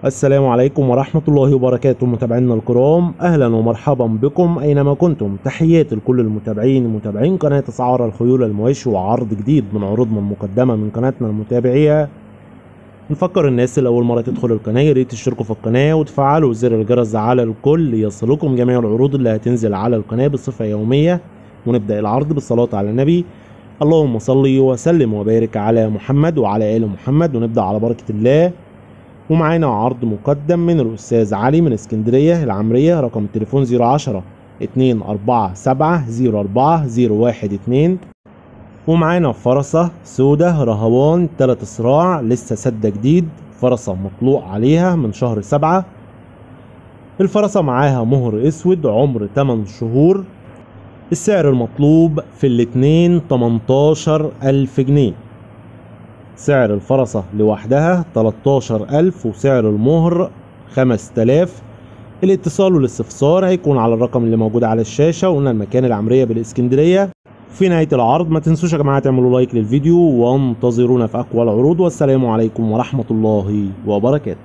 السلام عليكم ورحمة الله وبركاته متابعينا الكرام، أهلا ومرحبا بكم أينما كنتم. تحياتي لكل متابعين قناة أسعار الخيول المواشي وعرض جديد من عروضنا المقدمة من قناتنا المتابعية. نفكر الناس اللي أول مرة تدخل القناة ياريت تشتركوا في القناة وتفعلوا زر الجرس على الكل يصلكم جميع العروض اللي هتنزل على القناة بصفة يومية. ونبدأ العرض بالصلاة على النبي، اللهم صل وسلم وبارك على محمد وعلى آل محمد. ونبدأ على بركة الله. ومعانا عرض مقدم من الأستاذ علي من اسكندرية العمرية، رقم التليفون 010 247 04 012. ومعانا فرسة سودة رهوان 3 صراع لسه سدة جديد، فرسة مطلوع عليها من شهر 7. الفرسة معاها مهر اسود، عمر 8 شهور. السعر المطلوب في الاتنين 18,000 جنيه. سعر الفرسة لوحدها 13,000 وسعر المهر 5000. الاتصال والاستفسار هيكون على الرقم اللي موجود على الشاشة. وقلنا المكان العمرية بالاسكندرية. في نهاية العرض ما تنسوش يا جماعة تعملوا لايك للفيديو وانتظرونا في أقوى العروض، والسلام عليكم ورحمة الله وبركاته.